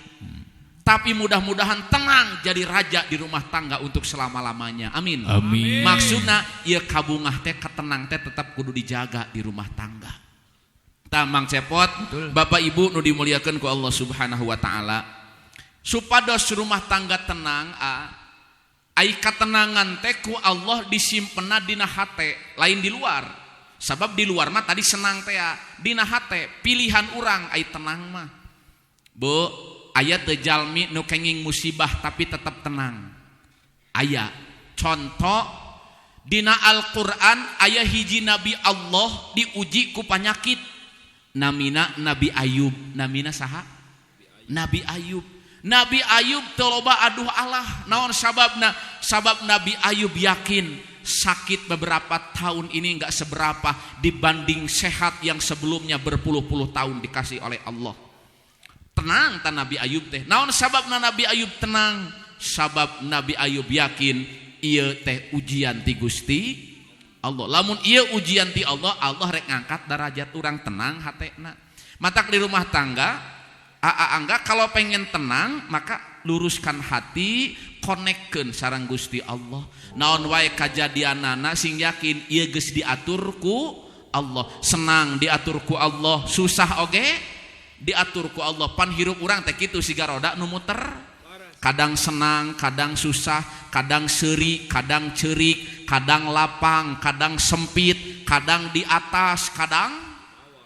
Tapi mudah-mudahan tenang jadi raja di rumah tangga untuk selama-lamanya. Amin. Amin. Maksudna ieu kabungah teh ketenang teh tetap kudu dijaga di rumah tangga. Tah Mang Cepot, Bapak Ibu nu dimuliakeun ku Allah Subhanahu wa taala. Supados rumah tangga tenang ai katenangan teh ku Allah disimpenna dina hate, lain di luar. Sabab di luar mah tadi senang teh dina hate pilihan urang ai tenang mah. Bu, aya teu jalmi nu kenging musibah tapi tetap tenang. Aya. Contoh dina Al-Qur'an aya hiji nabi Allah diuji ku panyakit. Namina Nabi Ayub. Namina saha? Nabi Ayub. Nabi Ayub teu loba aduh Allah. Naon sababna? Sabab Nabi Ayub yakin sakit beberapa tahun ini enggak seberapa dibanding sehat yang sebelumnya berpuluh-puluh tahun dikasih oleh Allah. Tenang ta Nabi Ayub teh. Naon sababna Nabi Ayub tenang? Sabab Nabi Ayub yakin ieu teh ujian ti Gusti Allah. Lamun ieu ujian ti Allah, Allah rek ngangkat derajat urang tenang hatena. Matak di rumah tangga AA Angga kalau pengen tenang maka luruskan hati, konekkeun sareng Gusti Allah. Naon wae kajadianana sing yakin ieu geus diatur ku Allah. Senang diatur ku Allah, susah oge diatur ku Allah. Pan hirup urang teh kitu siga roda nu muter. Kadang senang, kadang susah, kadang seuri, kadang ceurik, kadang lapang, kadang sempit, kadang di atas, kadang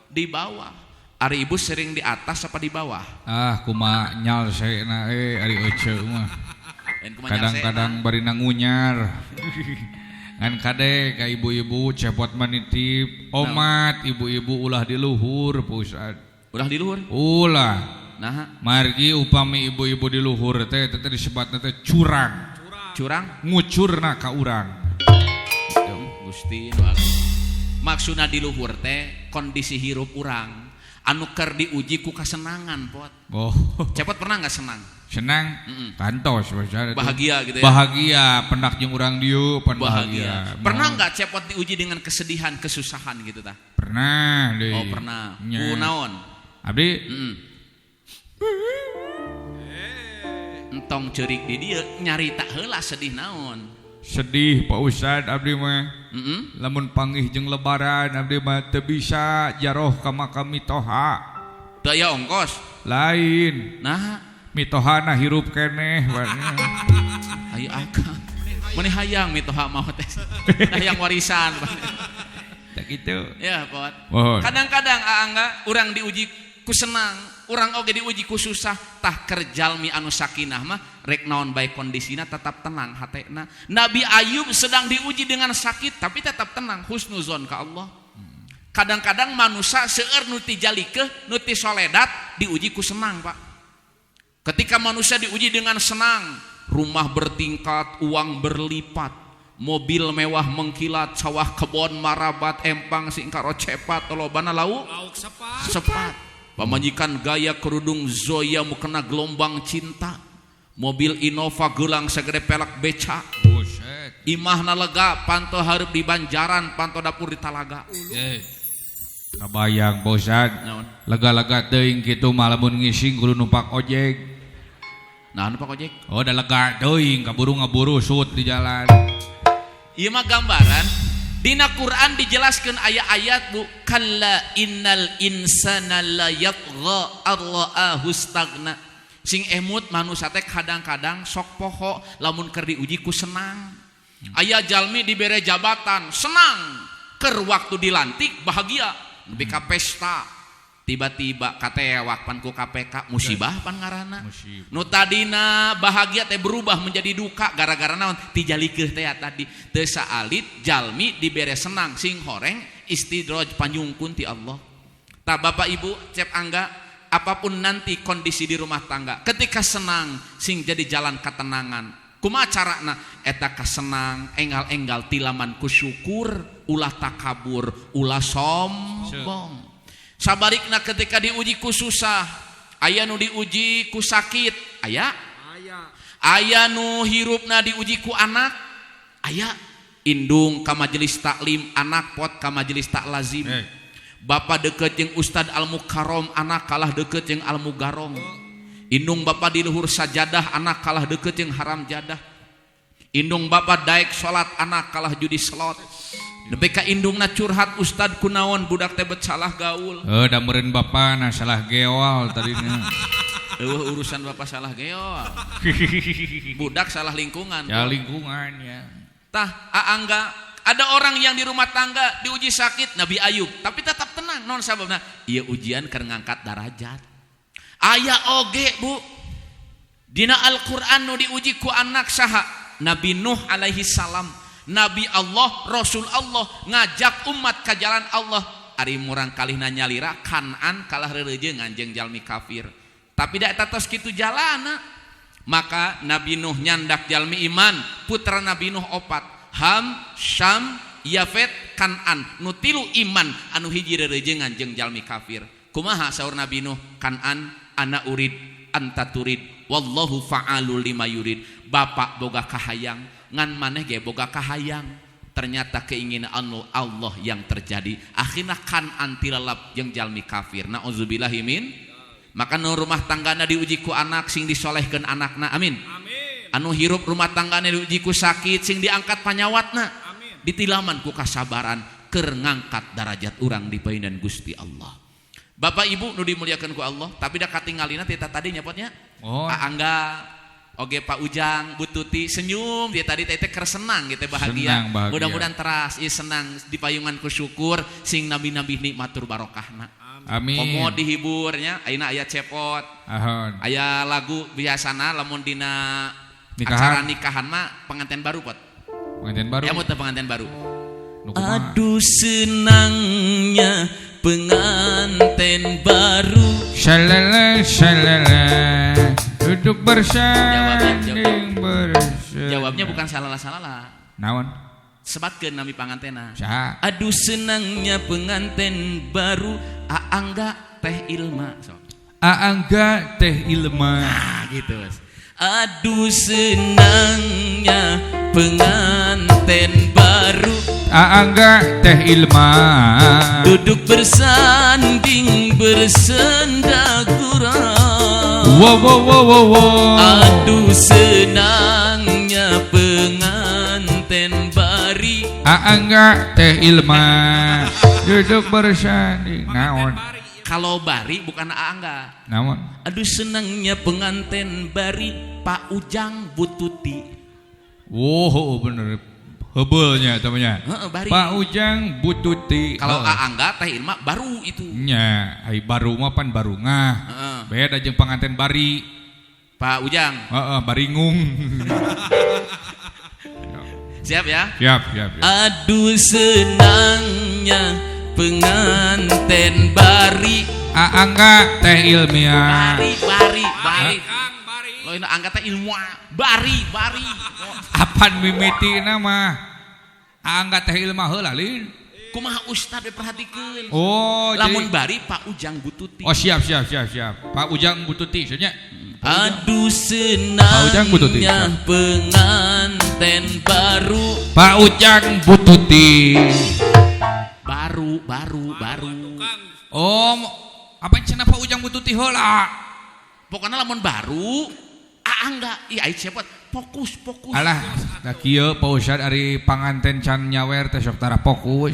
di bawah. Ari ibu sering di atas apa di bawah? Kumaha nyalsena ari ece mah. Kadang-kadang bari nangunyar. Ngan kade ka ibu-ibu Cepot manitip omat ibu-ibu ulah di luhur Pusat. Ulah di luhur? Ulah. Nah, margi upami ibu-ibu di luhur teh disebutna teh curang. Curang? Ngucurna ka urang. Gusti maksudna di luhur teh kondisi hirup urang anu keur diuji ku kasenangan Pot. Oh. Cepot pernah enggak senang? Senang? Kantos bahagia gitu ya. Bahagia pendak jeung urang dieu pan bahagia. Pernah enggak Cepot diuji dengan kesedihan, kesusahan gitu tah? Pernah deui. Oh, pernah. Kunaon? Abdi entong ceurik di dieu nyarita heula sedih naon? Sedih Pak Ustad abdi mah. Lamun panggih jeung lebaran abdi mah teu bisa jaroh ka makam mitoha. Teu aya ongkos. Lain. Nah, mitohana hirup keneh warna. Ayo akang. Meni hayang mitoha mah teh. Hayang warisan. Tak gitu. Ya, Pot. Oh. Kadang-kadang Angga urang diuji ku senang, urang oge diuji ku susah, tah keur jalmi anu sakinah mah rek naon bae kondisina tetap tenang hatena. Nabi Ayub sedang diuji dengan sakit tapi tetap tenang, husnuzon ka Allah. Kadang-kadang manusia seueur nu ti jalikeun, nu ti soledat diuji ku senang, Pak. Ketika manusia diuji dengan senang, rumah bertingkat, uang berlipat, mobil mewah mengkilat, sawah kebon marabat, empang singkaro cepat, lobana lauk sepat. Pamajikan gaya kerudung Zoya mukena gelombang cinta. mobil Innova gelang segede pelek beca. Buset. Imahna lega panto hareup di Banjaran, panto dapur di Talaga. Kabayang bosan. Naon? Lega-lega teuing kitu mah lamun ngising kudu numpak ojek. Nah, numpak ojek. Oh, da lega teuing kaburu-ngaburu sut di jalan. Ieu mah gambaran dina Quran dijelaskeun aya-ayat bu kalla innal insana la yatgha arra'ahu stagna. Sing emut manusia teh kadang-kadang sok poho lamun keur diuji ku senang. Aya jalmi dibere jabatan senang, keur waktu dilantik bahagia, nepi ka pesta. Tiba-tiba katewak pan ku KPK musibah pan ngaranna. Nu tadina bahagia teh berubah menjadi duka gara-gara naon? Tijalikeun teh tadi teu saalit jalmi dibere senang sing horeng istidraj panyungkun ti Allah. Tah Bapak Ibu cep angga apapun nanti kondisi di rumah tangga ketika senang sing jadi jalan ketenangan kumaha carana eta kasenang enggal-enggal tilaman ku syukur ulah takabur ulah sombong. Sabarikna ketika diuji ku susah, aya nu diuji ku sakit, aya nu hirupna diuji ku anak, aya indung ka majelis taklim, anak pot ka majelis taklazim. Bapak deket jeung Ustad Al-Mukarrom, anak kalah deket jeung Al-Mugarong. Indung bapak di luhur sajadah, anak kalah deket jeung haram jadah. Indung bapak daek salat, anak kalah judi slot. Nepi ka indungna curhat Ustad kunaon budak teh bet salah gaul. Da meureun bapana salah geol tadina. Urusan bapak salah geol. Budak salah lingkungan. Ya lingkungan ya. Tah aangga ada orang yang di rumah tangga diuji sakit Nabi Ayub tapi tetap tenang. Naon sababna? Ieu ujian keur ngangkat darajat. Aya oge Bu dina Al-Qur'an nu diuji ku anak saha? Nabi Nuh alaihi salam. Nabi Allah, Rasul Allah ngajak umat ke jalan Allah. Ari murang kalihna nyalira Kanan kalah reureujeung anjeung jalmi kafir. Tapi da eta tos kitu jalana. Maka Nabi Nuh nyandak jalmi iman, putra Nabi Nuh opat. Ham, Syam, Yafet, Kanan. Nu tilu iman anu hiji reureujeung anjeung jalmi kafir. Kumaha saur Nabi Nuh? Kanan ana urid anta turid wallahu fa'alul lima yurid. Bapak boga kahayang ngan maneh ge boga kahayang, ternyata keinginan Allah yang terjadi akhirnya kan antilalap yang jalmi kafir. Nauzubillahi min. Maka nu rumah tanggana diuji ku anak sing disolehkeun anakna, amin. Anu hirup rumah tanggana diuji ku sakit sing diangkat panyawatna, ditilaman ku kasabaran keur ngangkat darajat urang di paeunan Gusti Allah. Bapak Ibu nu dimuliakeun ku Allah, tapi da katinggalina tita tadi nyapotnya. Angga oge Pak Ujang, Bu Tuti senyum dia tadi teh keur senang gitu bahagia. Mudah-mudahan teras ieu senang di payungan ku syukur sing nabi-nabi nikmatur barokahna. Amin. Komo dihiburnya ayeuna aya cepot. Ahon. Aya lagu biasana lamun dina nikahan. Acara nikahan mah pengantin baru pot. Pengantin baru. Ya muter pengantin baru. Aduh senangnya pengantin baru. Shalala shalala. Duduk bersanding bersanding. Jawabnya bukan salah-salah. Naon? Sebatkeun nami pangantena. Saha? Aduh senangnya pengantin baru Aangga teh Ilma. So. Aangga teh Ilma. Nah, gitu. Aduh senangnya pengantin baru Aangga teh Ilma. Duduk bersanding bersenda gurau. Wow. Aduh senangnya pengantin bari Aangga teh Ilma. Duduk bersanding. Naon? Kalau bari bukan Aangga. Naon? Aduh senangnya pengantin bari Pak Ujang Bu Tuti. Wow bener. Hebelnya temannya. Bari. Pak Ujang Bu Tuti. Kalau Aangga teh Ilma baru itu. Nya, ai baru mah pan baru ngah. Beda jeung pengantin bari. Pak Ujang. Baringung. Siap ya? Siap. Aduh senangnya pengantin bari Aangga teh Ilmiah. Bari. Lo ini Aangga teh ilmuah. Bari. Apan mimiti nama Aangga teh Ilma heula lin. Kumaha Ustad perhatikeun. Oh, lamun bari Pak Ujang Bu Tuti. Oh siap. Pak Ujang Bu Tuti nya. Aduh Pak Ujang Bututi. senangnya penganten baru. Pak Ujang Bututi. Baru. Oh, apa cenah Pak Ujang Bututi heula? Pokoknya lamun baru. Enggak. Iya siapa? Fokus. Alah, da kieu Pak Ustad ari panganten can nyawer teh sok tara fokus.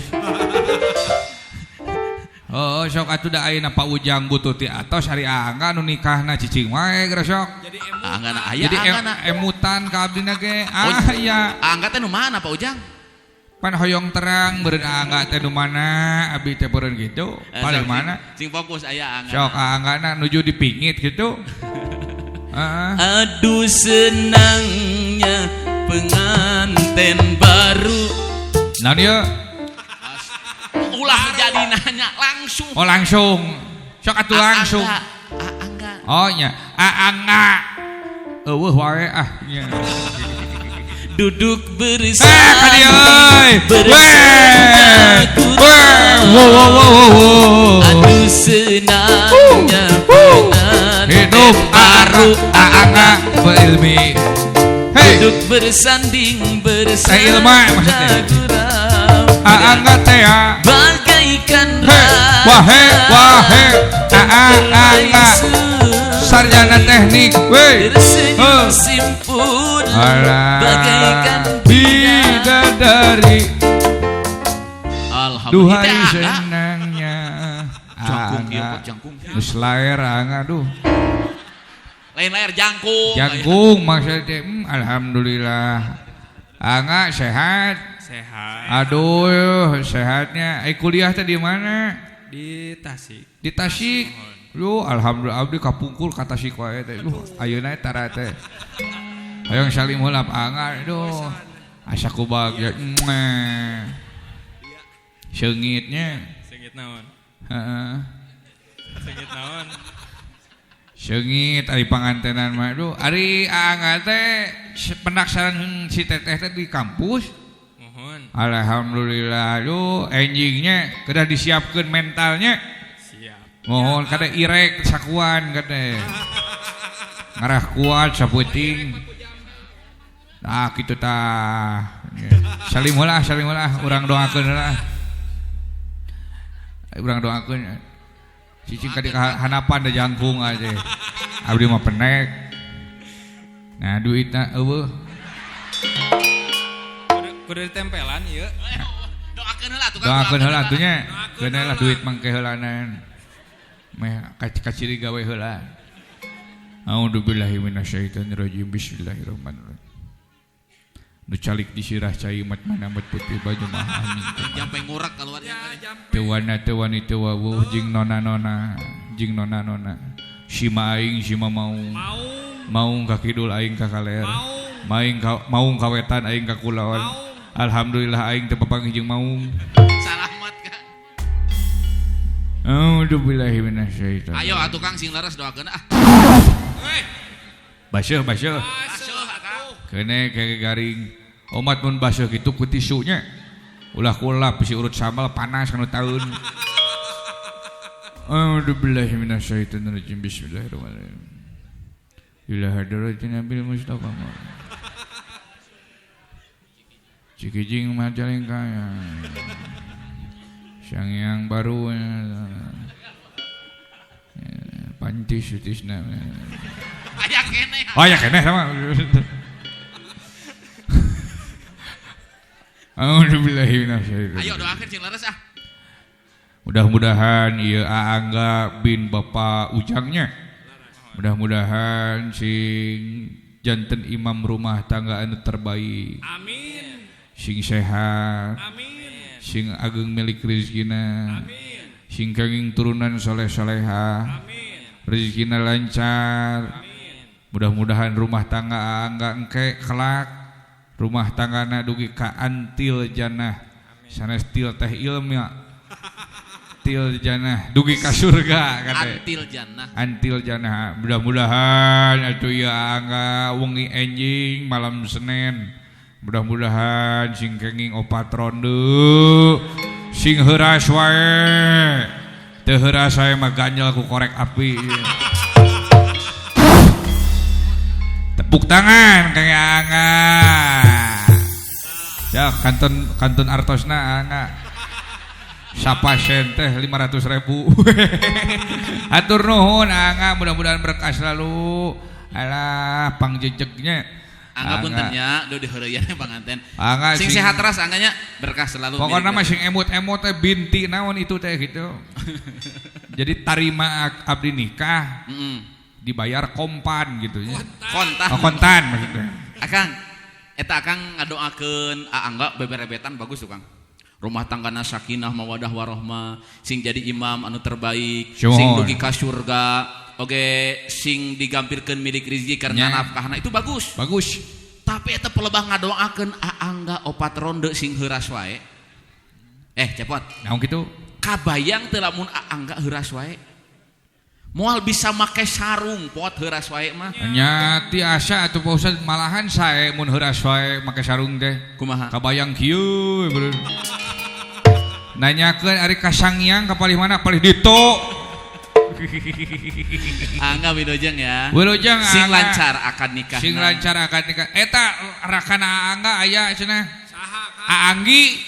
Oh, sok atuh da ayeuna Pak Ujang Bututi atos hari angga nu nikahna cicing wae geura sok. Jadi Anggana aya Jadi anggana. emutan ka abdina ge. Iya. Angga teh nu mana Pak Ujang? Pan hoyong terang beureun angga teh nu mana abi teh beureun gitu. Paling mana? Sing fokus aya angga. Sok anggana nuju dipingit gitu. Aduh senangnya penganten baru. Nah dia Ulah jadi nanya langsung. oh langsung. Sok atuh langsung. Angga. Oh nya, angga. Eueuh wae nya. Duduk bersama. Ka dieu euy. Wow. Aduh senangnya penganten Hidup baru. angga berilmi. Hey, Duduk bersanding bersama. Ilma maksudnya. Angga teh ya. Bagaikan Wahe angga. Sarjana teknik, weh. Tersenyum simpul bagaikan bidadari. Alhamdulillah. Duhai senangnya Jangkung ieu angga. Pak jangkung. Geus laer angga duh. Lain layar jangkung. Jangkung maksudnya alhamdulillah. Angga sehat. Aduh, sehatnya. Kuliah teh di mana? di Tasik. Di Tasik. Lu alhamdulillah abdi kapungkur ka Tasik wae teh. Lu ayeuna tara teh. Hayang salim heula angga duh. Asa ku bahagia. Seungitnya. Sengit naon? Heeh. Sengit naon? Seungit ari pangantenan mah duh. Ari angga teh pendaftaran si teteh teh di kampus. Mohon. Alhamdulillah duh enjingnya kedah disiapkeun mentalnya. Siap. Mohon kada irek sakuan kade. Ngarah kuat saputing. Nah kitu tah. Salim heula urang doakeun heula. Urang doakeun. Cicing ka di hanapan da jangkung aja. Abdi mah penek. Nah duitna eueuh. Kudu ditempelan ieu. Doakeun heula tukang. Doakeun heula atunya. Keuna lah duit mangke heulanan. Meh kaciri gawe heula. A'udzubillahi minasyaitonirrajim. Bismillahirrahmanirrahim. Nu calik disirah cai mat mana mat putih baju mah anjing. Jampe ngurak keluarnya. Teu wani teu wawuh jeung nona-nona. Sima aing sima maung. Maung ka kidul aing ka kaler. Maung ka wetan aing ka kulon. Alhamdulillah aing teu papanggih jeung maung. Salamat Kang. A'udzubillahi minasyaitonir. Ayo atuh Kang sing leres doakeun ah. Baseuh. Asuh Kang. Kene kayak garing. Omat mun baseuh kitu ku tisunya. Ulah kulap si urut sambal panas kana taun. A'udzubillahi minasyaitonirrajim. Bismillahirrahmanirrahim. Ila hadratin Nabil Mustafa. Cikijing Majalengka ya. Sang yang baru Panti Sutisna. Aya keneh. Oh ya kene sama. Alhamdulillah. Ayo doakeun sing leres ah. Mudah-mudahan ieu Angga bin Bapak Ujangnya. Mudah-mudahan sing janten imam rumah tangga anu terbaik. Amin. Sing sehat. Amin. Sing ageng milik rezekina. Amin. Sing kenging turunan soleh-soleha. Amin. Rezekina lancar. Mudah-mudahan rumah tangga Angga engke kelak. Rumah tanggana dugi ka antil jannah. Sanes til teh ilmu. Til jannah dugi ka surga kate. Antil jannah. Mudah-mudahan atuh ieu Angga wengi enjing malam Senin. Mudah-mudahan sing kenging opat ronde. Sing heuras wae. Teu heuras wae mah ganjel ku korek api. tepuk tangan Kang Angga. Ya kantun artosna Angga. Sapasen teh 500.000. Hatur nuhun Angga, mudah-mudahan berkah selalu. Alah pangjejegnya. Angga puntennya do diheureuyan panganten. Angga Sing sehat ras angganya berkah selalu. Pokoknya mah sing emot-emot teh binti naon itu teh gitu. Jadi tarima abdi nikah dibayar kompan gitu ya. Kontan. Oh, kontan maksudnya. Akang, eta Akang ngadoakeun Angga beberebetan bagus tuh Kang. Rumah tanggana sakinah mawadah warohmah, sing jadi imam anu terbaik, Syuhun. sing dugi ka surga, oge sing digampirkeun milik rezeki karena nafkahna itu bagus. Bagus. Tapi eta pelebah ngadoakeun Angga opat ronde sing heuras wae. Cepot. Naon kitu? Kabayang teu lamun Angga heuras wae. Moal bisa make sarung pot heuras wae mah. Nya ti asa atuh Pak Ustad malahan sae mun heuras wae make sarung teh. Kumaha? Kabayang kieu bener. Nanyakeun ari ka Sangyang ka palih mana? Palih ditu. Angga wilujeng ya. Wilujeng Sing Angga. lancar akan nikah. Sing lancar akan nikah. Eta rakana Angga aya cenah. Aanggi.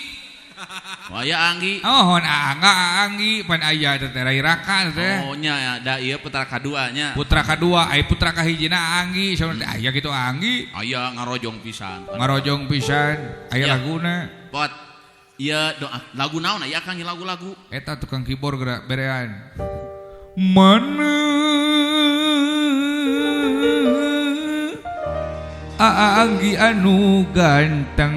Wah ya Anggi. Oh, Anggi pan aya teh rai raka teh. Oh nya da ieu putra kadua nya. Putra kadua, ai putra kahijina Anggi, saurna teh aya kitu Anggi. Aya ngarojong pisan. Ngarojong pisan, aya Ya. laguna. Pot. Ieu doa lagu naon aya Kang lagu-lagu. Eta tukang keyboard gerak berean. Mana Anggi anu ganteng